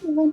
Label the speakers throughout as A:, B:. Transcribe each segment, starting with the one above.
A: Everyone.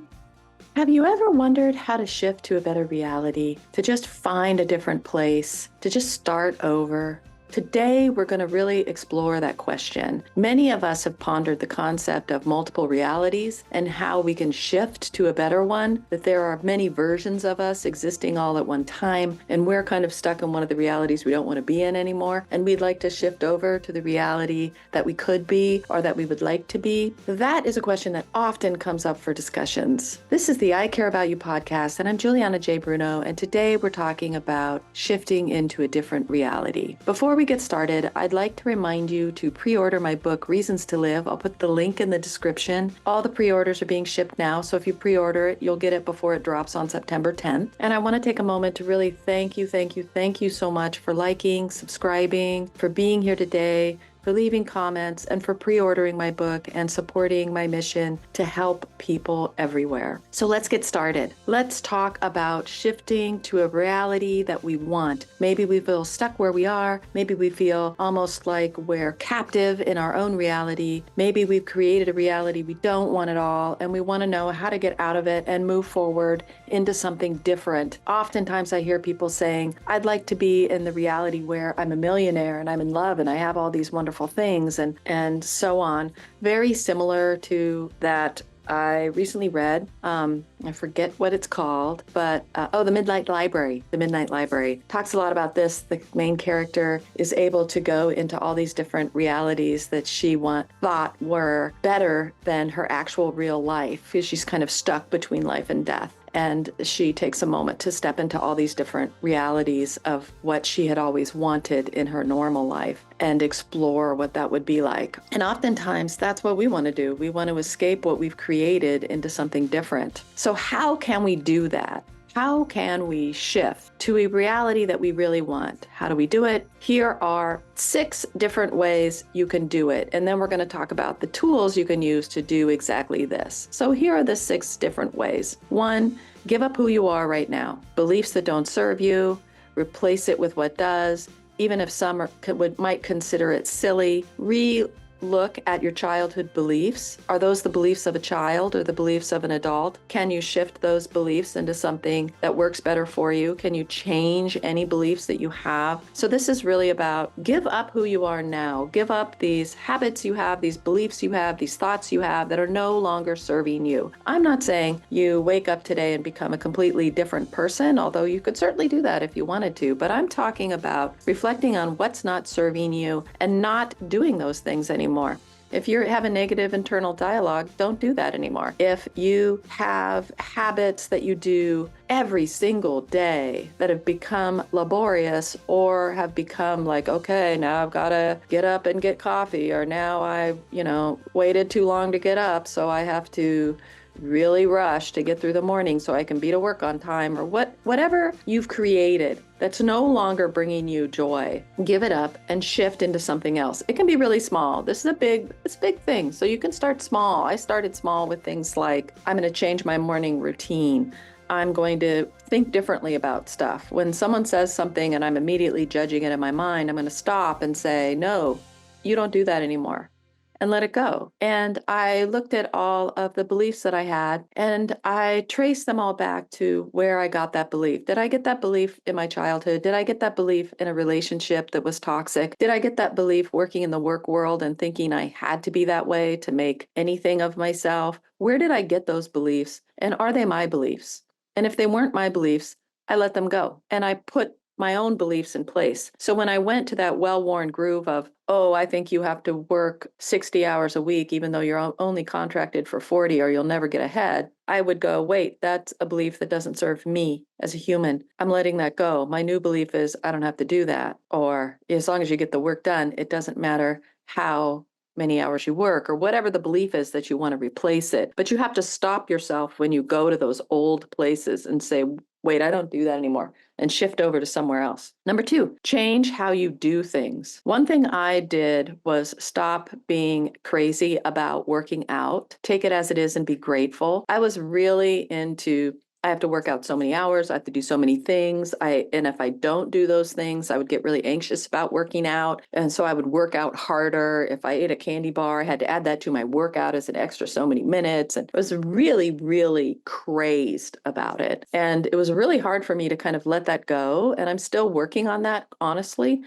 A: Have you ever wondered how to shift to a better reality, to just find a different place, to just start over? Today, we're going to really explore that question. Many of us have pondered the concept of multiple realities and how we can shift to a better one, that there are many versions of us existing all at one time, and we're kind of stuck in one of the realities we don't want to be in anymore, and we'd like to shift over to the reality that we could be or that we would like to be. That is a question that often comes up for discussions. This is the I Care About You podcast, and I'm Juliana J Bruno, and today we're talking about shifting into a different reality. Before we get started, I'd like to remind you to pre-order my book, Reasons to Live. I'll put the link in the description. All the pre-orders are being shipped now, so if you pre-order it, you'll get it before it drops on September 10th. And I want to take a moment to really thank you so much for liking, subscribing, for being here today, for leaving comments, and for pre-ordering my book and supporting my mission to help people everywhere. So let's get started. Let's talk about shifting to a reality that we want. Maybe we feel stuck where we are. Maybe we feel almost like we're captive in our own reality. Maybe we've created a reality we don't want at all, and we want to know how to get out of it and move forward into something different. Oftentimes I hear people saying, I'd like to be in the reality where I'm a millionaire and I'm in love and I have all these wonderful things and so on. Very similar to that I recently read, I forget what it's called, but, The Midnight Library. The Midnight Library talks a lot about this. The main character is able to go into all these different realities that she thought were better than her actual real life, because she's kind of stuck between life and death. And she takes a moment to step into all these different realities of what she had always wanted in her normal life and explore what that would be like. And oftentimes that's what we want to do. We want to escape what we've created into something different. So how can we do that? How can we shift to a reality that we really want? How do we do it? Here are 6 different ways you can do it. And then we're going to talk about the tools you can use to do exactly this. So here are the 6 different ways. 1, give up who you are right now. Beliefs that don't serve you, replace it with what does. Even if some might consider it silly, look at your childhood beliefs. Are those the beliefs of a child or the beliefs of an adult? Can you shift those beliefs into something that works better for you? Can you change any beliefs that you have? So this is really about give up who you are now. Give up these habits you have, these beliefs you have, these thoughts you have that are no longer serving you. I'm not saying you wake up today and become a completely different person, although you could certainly do that if you wanted to. But I'm talking about reflecting on what's not serving you and not doing those things anymore. If you have a negative internal dialogue, don't do that anymore. If you have habits that you do every single day that have become laborious or have become like, okay, now I've got to get up and get coffee, or now I, waited too long to get up, so I have to really rush to get through the morning so I can be to work on time, or whatever you've created that's no longer bringing you joy, give it up and shift into something else. It can be really small. This is a big thing. So you can start small. I started small with things like, I'm going to change my morning routine. I'm going to think differently about stuff. When someone says something and I'm immediately judging it in my mind, I'm going to stop and say, no, you don't do that anymore, and let it go. And I looked at all of the beliefs that I had, and I traced them all back to where I got that belief. Did I get that belief in my childhood? Did I get that belief in a relationship that was toxic? Did I get that belief working in the work world and thinking I had to be that way to make anything of myself? Where did I get those beliefs? And are they my beliefs? And if they weren't my beliefs, I let them go. And I put my own beliefs in place. So when I went to that well-worn groove of, oh, I think you have to work 60 hours a week, even though you're only contracted for 40 or you'll never get ahead, I would go, wait, that's a belief that doesn't serve me as a human. I'm letting that go. My new belief is I don't have to do that. Or as long as you get the work done, it doesn't matter how many hours you work, or whatever the belief is that you want to replace it. But you have to stop yourself when you go to those old places and say, wait, I don't do that anymore, and shift over to somewhere else. Number 2, change how you do things. One thing I did was stop being crazy about working out, take it as it is and be grateful. I was really into I have to work out so many hours. I have to do so many things. And if I don't do those things, I would get really anxious about working out. And so I would work out harder. If I ate a candy bar, I had to add that to my workout as an extra so many minutes. And I was really, really crazed about it. And it was really hard for me to kind of let that go. And I'm still working on that, honestly.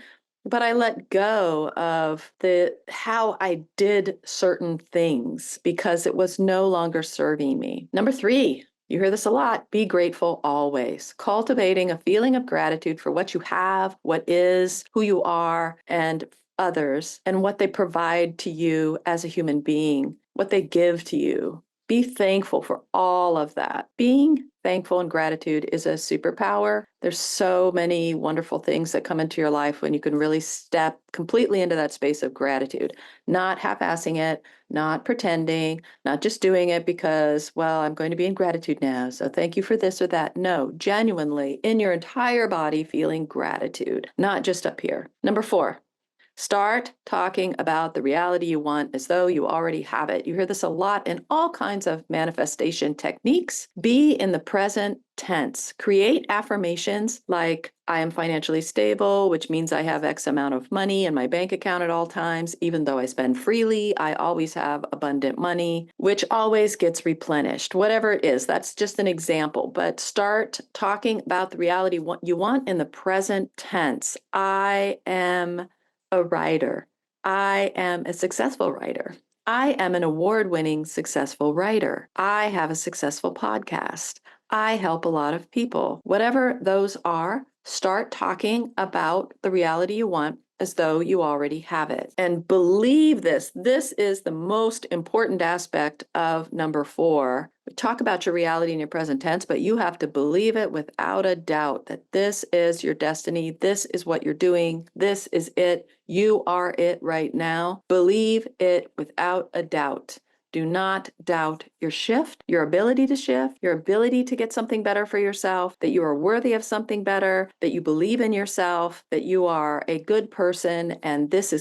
A: But I let go of the how I did certain things because it was no longer serving me. Number 3, you hear this a lot. Be grateful always. Cultivating a feeling of gratitude for what you have, what is, who you are, and others, and what they provide to you as a human being, what they give to you. Be thankful for all of that. Being thankful and gratitude is a superpower. There's so many wonderful things that come into your life when you can really step completely into that space of gratitude, not half-assing it, not pretending, not just doing it because, well, I'm going to be in gratitude now, so thank you for this or that. No, genuinely in your entire body feeling gratitude, not just up here. Number 4, start talking about the reality you want as though you already have it. You hear this a lot in all kinds of manifestation techniques. Be in the present tense. Create affirmations like, I am financially stable, which means I have X amount of money in my bank account at all times. Even though I spend freely, I always have abundant money, which always gets replenished. Whatever it is, that's just an example. But start talking about the reality you want in the present tense. I am a writer. I am a successful writer. I am an award-winning successful writer. I have a successful podcast. I help a lot of people. Whatever those are, start talking about the reality you want as though you already have it. And believe this. This is the most important aspect of number 4. We talk about your reality in your present tense, but you have to believe it without a doubt that this is your destiny. This is what you're doing. This is it. You are it right now. Believe it without a doubt. Do not doubt your shift, your ability to shift, your ability to get something better for yourself, that you are worthy of something better, that you believe in yourself, that you are a good person, and this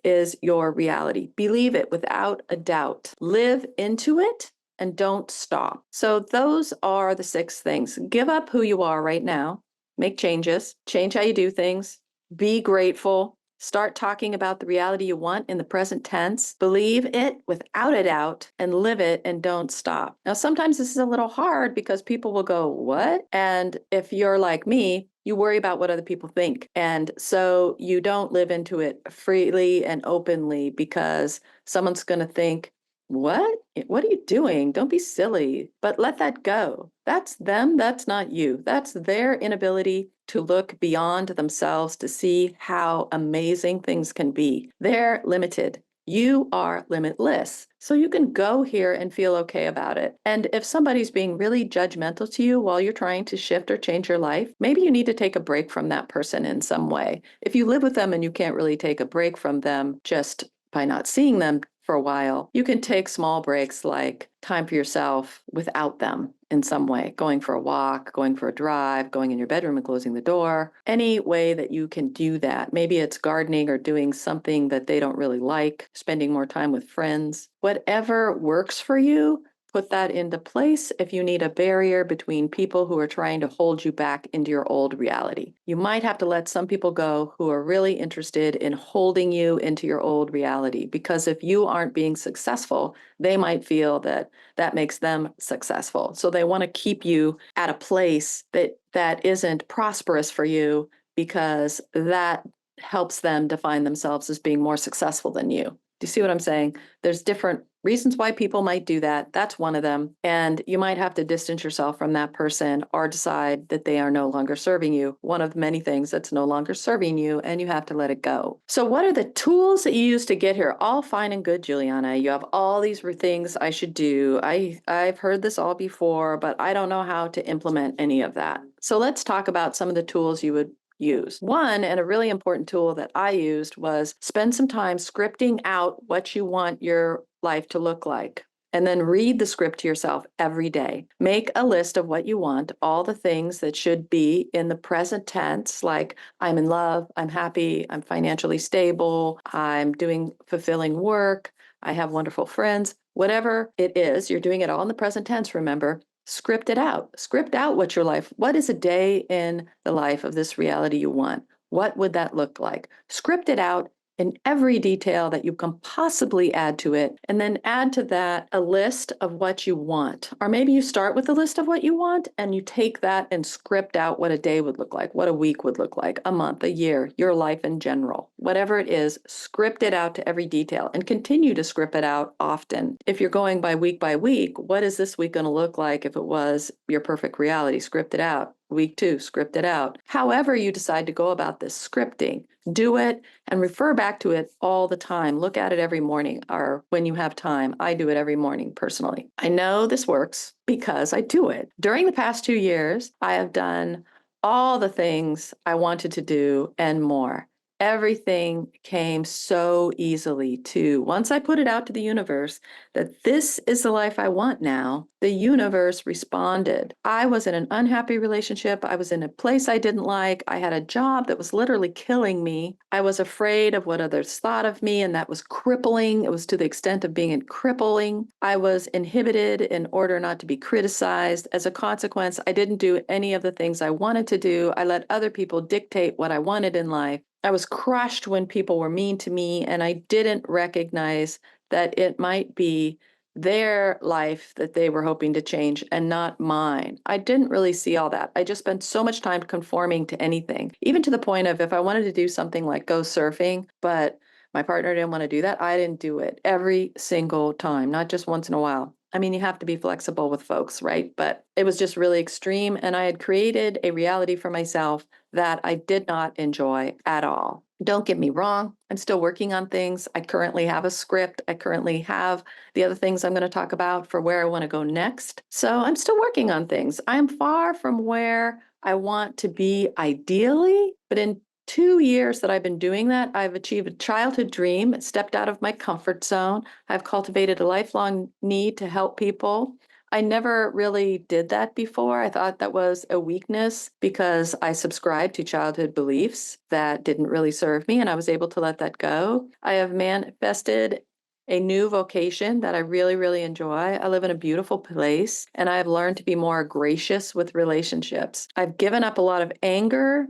A: is your reality. Believe it without a doubt. Live into it and don't stop. So those are the 6 things. Give up who you are right now. Make changes. Change how you do things. Be grateful. Start talking about the reality you want in the present tense. Believe it without a doubt and live it and don't stop. Now, sometimes this is a little hard because people will go, what? And if you're like me, you worry about what other people think. And so you don't live into it freely and openly because someone's going to think, what? What are you doing? Don't be silly. But let that go. That's them. That's not you. That's their inability to look beyond themselves to see how amazing things can be. They're limited. You are limitless. So you can go here and feel okay about it. And if somebody's being really judgmental to you while you're trying to shift or change your life, maybe you need to take a break from that person in some way. If you live with them and you can't really take a break from them just by not seeing them for a while, you can take small breaks like time for yourself without them in some way, going for a walk, going for a drive, going in your bedroom and closing the door, any way that you can do that. Maybe it's gardening or doing something that they don't really like, spending more time with friends. Whatever works for you, put that into place if you need a barrier between people who are trying to hold you back into your old reality. You might have to let some people go who are really interested in holding you into your old reality, because if you aren't being successful, they might feel that that makes them successful. So they want to keep you at a place that isn't prosperous for you because that helps them define themselves as being more successful than you. Do you see what I'm saying? There's different reasons why people might do that. That's one of them. And you might have to distance yourself from that person or decide that they are no longer serving you. One of many things that's no longer serving you, and you have to let it go. So what are the tools that you use to get here? All fine and good, Juliana. You have all these things I should do. I've heard this all before, but I don't know how to implement any of that. So let's talk about some of the tools you would use. One, and a really important tool that I used, was spend some time scripting out what you want your life to look like. And then read the script to yourself every day. Make a list of what you want, all the things that should be in the present tense, like I'm in love, I'm happy, I'm financially stable, I'm doing fulfilling work, I have wonderful friends, whatever it is, you're doing it all in the present tense, remember. Script it out. Script out what your life, what is a day in the life of this reality you want? What would that look like? Script it out in every detail that you can possibly add to it, and then add to that a list of what you want. Or maybe you start with a list of what you want and you take that and script out what a day would look like, what a week would look like, a month, a year, your life in general. Whatever it is, script it out to every detail and continue to script it out often. If you're going by week, what is this week going to look like if it was your perfect reality? Script it out. Week 2, script it out. However you decide to go about this scripting, do it and refer back to it all the time. Look at it every morning or when you have time. I do it every morning personally. I know this works because I do it. During the past 2 years, I have done all the things I wanted to do and more. Everything came so easily too. Once I put it out to the universe that this is the life I want now, the universe responded. I was in an unhappy relationship. I was in a place I didn't like. I had a job that was literally killing me. I was afraid of what others thought of me, and that was crippling. It was to the extent of being crippling. I was inhibited in order not to be criticized. As a consequence, I didn't do any of the things I wanted to do. I let other people dictate what I wanted in life. I was crushed when people were mean to me, and I didn't recognize that it might be their life that they were hoping to change and not mine. I didn't really see all that. I just spent so much time conforming to anything, even to the point of if I wanted to do something like go surfing, but my partner didn't want to do that, I didn't do it every single time, not just once in a while. I mean, you have to be flexible with folks, right? But it was just really extreme. And I had created a reality for myself that I did not enjoy at all. Don't get me wrong, I'm still working on things. I currently have a script. I currently have the other things I'm going to talk about for where I want to go next. So I'm still working on things. I'm far from where I want to be ideally, but in 2 years that I've been doing that, I've achieved a childhood dream, stepped out of my comfort zone. I've cultivated a lifelong need to help people. I never really did that before. I thought that was a weakness because I subscribed to childhood beliefs that didn't really serve me, and I was able to let that go. I have manifested a new vocation that I really, really enjoy. I live in a beautiful place, and I've learned to be more gracious with relationships. I've given up a lot of anger.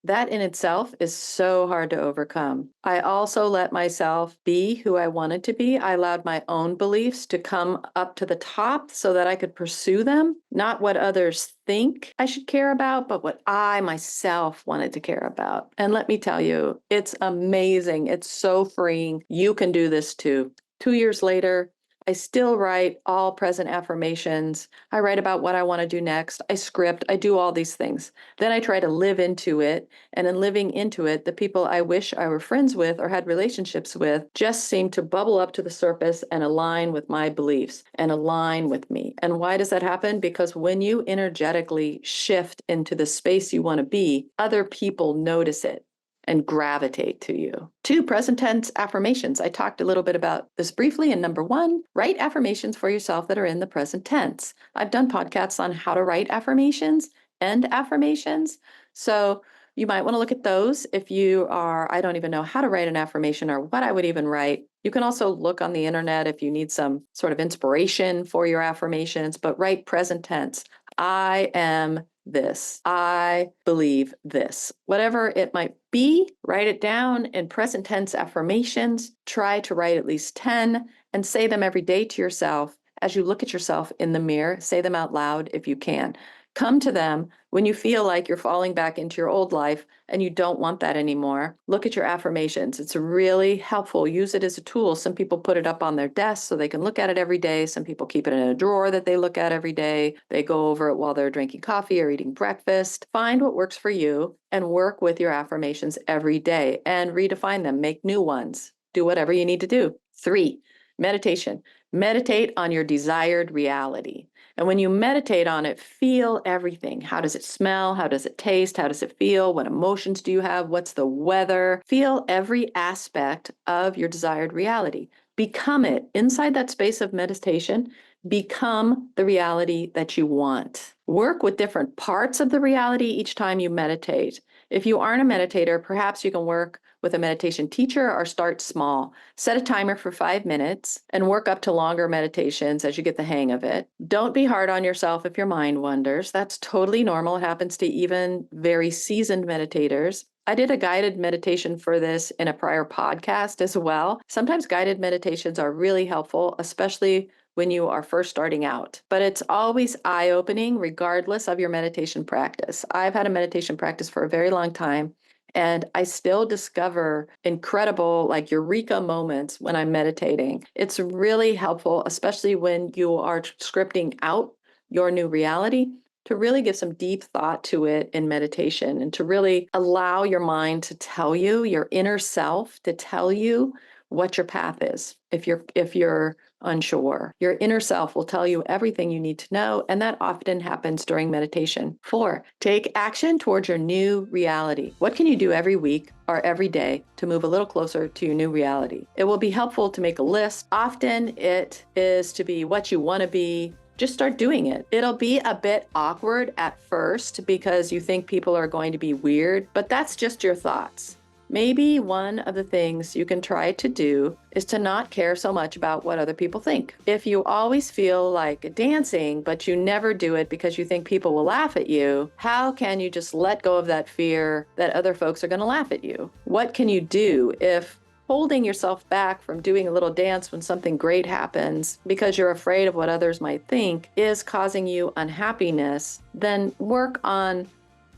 A: That in itself is so hard to overcome. I also let myself be who I wanted to be. I allowed my own beliefs to come up to the top so that I could pursue them, not what others think I should care about, but what I myself wanted to care about. And let me tell you, it's amazing. It's so freeing. You can do this too. 2 years later, I still write all present affirmations. I write about what I want to do next. I script. I do all these things. Then I try to live into it. And in living into it, the people I wish I were friends with or had relationships with just seem to bubble up to the surface and align with my beliefs and align with me. And why does that happen? Because when you energetically shift into the space you want to be, other people notice it and gravitate to you. 2, present tense affirmations. I talked a little bit about this briefly. And number 1, write affirmations for yourself that are in the present tense. I've done podcasts on how to write affirmations and affirmations. So you might want to look at those if you are, I don't even know how to write an affirmation or what I would even write. You can also look on the internet if you need some sort of inspiration for your affirmations, but write present tense. I am this. I believe this. Whatever it might be, write it down in present tense affirmations. Try to write at least 10 and say them every day to yourself. As you look at yourself in the mirror, say them out loud if you can. Come to them when you feel like you're falling back into your old life and you don't want that anymore. Look at your affirmations. It's really helpful. Use it as a tool. Some people put it up on their desk so they can look at it every day. Some people keep it in a drawer that they look at every day. They go over it while they're drinking coffee or eating breakfast. Find what works for you and work with your affirmations every day and redefine them. Make new ones. Do whatever you need to do. 3, meditation. Meditate on your desired reality. And when you meditate on it, feel everything. How does it smell? How does it taste? How does it feel? What emotions do you have? What's the weather? Feel every aspect of your desired reality. Become it. Inside that space of meditation, become the reality that you want. Work with different parts of the reality each time you meditate. If you aren't a meditator, perhaps you can work with a meditation teacher or start small. Set a timer for 5 minutes and work up to longer meditations as you get the hang of it. Don't be hard on yourself if your mind wanders. That's totally normal. It happens to even very seasoned meditators. I did a guided meditation for this in a prior podcast as well. Sometimes guided meditations are really helpful, especially when you are first starting out. But it's always eye-opening regardless of your meditation practice. I've had a meditation practice for a very long time, and I still discover incredible, like eureka moments when I'm meditating. It's really helpful, especially when you are scripting out your new reality, to really give some deep thought to it in meditation and to really allow your mind to tell you, your inner self to tell you what your path is. If you're unsure, your inner self will tell you everything you need to know, and that often happens during meditation. 4, take action towards your new reality. What can you do every week or every day to move a little closer to your new reality? It will be helpful to make a list. Often it is to be what you want to be. Just start doing it. It'll be a bit awkward at first because you think people are going to be weird, but that's just your thoughts. Maybe one of the things you can try to do is to not care so much about what other people think. If you always feel like dancing, but you never do it because you think people will laugh at you, how can you just let go of that fear that other folks are going to laugh at you? What can you do if holding yourself back from doing a little dance when something great happens because you're afraid of what others might think is causing you unhappiness? Then work on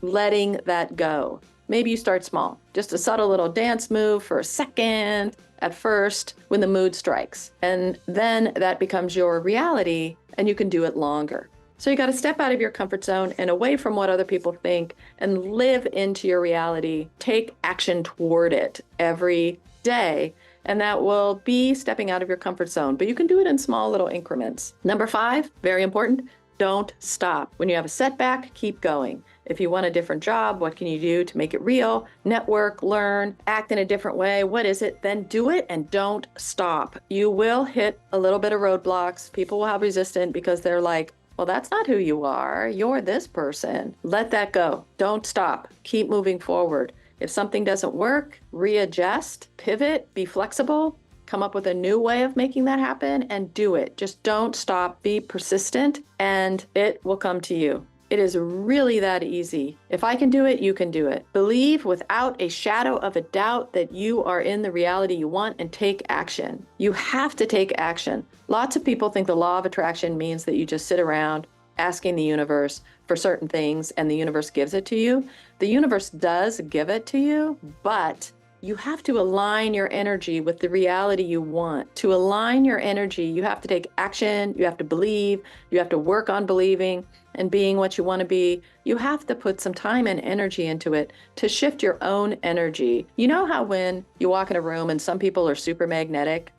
A: letting that go. Maybe you start small, just a subtle little dance move for a second at first when the mood strikes. And then that becomes your reality and you can do it longer. So you got to step out of your comfort zone and away from what other people think and live into your reality. Take action toward it every day. And that will be stepping out of your comfort zone, but you can do it in small little increments. Number 5, very important, don't stop. When you have a setback, keep going. If you want a different job, what can you do to make it real? Network, learn, act in a different way. What is it? Then do it and don't stop. You will hit a little bit of roadblocks. People will have resistance because they're like, well, that's not who you are. You're this person. Let that go. Don't stop. Keep moving forward. If something doesn't work, readjust, pivot, be flexible, come up with a new way of making that happen and do it. Just don't stop. Be persistent and it will come to you. It is really that easy. If I can do it, you can do it. Believe without a shadow of a doubt that you are in the reality you want and take action. You have to take action. Lots of people think the law of attraction means that you just sit around asking the universe for certain things and the universe gives it to you. The universe does give it to you, but you have to align your energy with the reality you want. To align your energy, you have to take action, you have to believe, you have to work on believing and being what you want to be. You have to put some time and energy into it to shift your own energy. You know how when you walk in a room and some people are super magnetic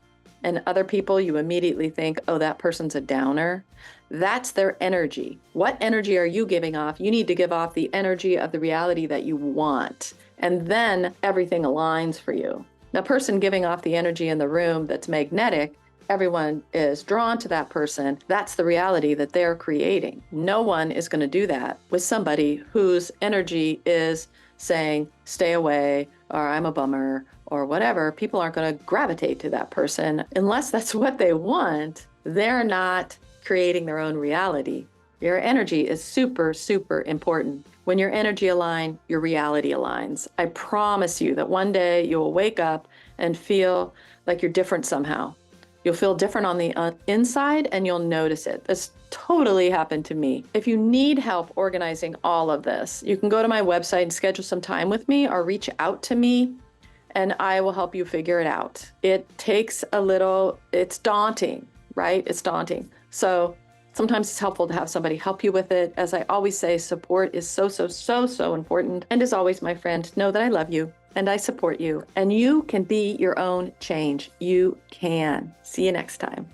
A: and other people you immediately think, oh, that person's a downer? That's their energy. What energy are you giving off? You need to give off the energy of the reality that you want. And then everything aligns for you. The person giving off the energy in the room that's magnetic, everyone is drawn to that person. That's the reality that they're creating. No one is going to do that with somebody whose energy is saying, stay away, or I'm a bummer, or whatever. People aren't going to gravitate to that person unless that's what they want. They're not creating their own reality. Your energy is super, super important. When your energy aligns, your reality aligns. I promise you that one day you will wake up and feel like you're different somehow. You'll feel different on the inside and you'll notice it. This totally happened to me. If you need help organizing all of this, you can go to my website and schedule some time with me or reach out to me and I will help you figure it out. It takes a little, it's daunting, right? It's daunting. So sometimes it's helpful to have somebody help you with it. As I always say, support is so, so, so, so important. And as always, my friend, know that I love you and I support you and you can be your own change. You can. See you next time.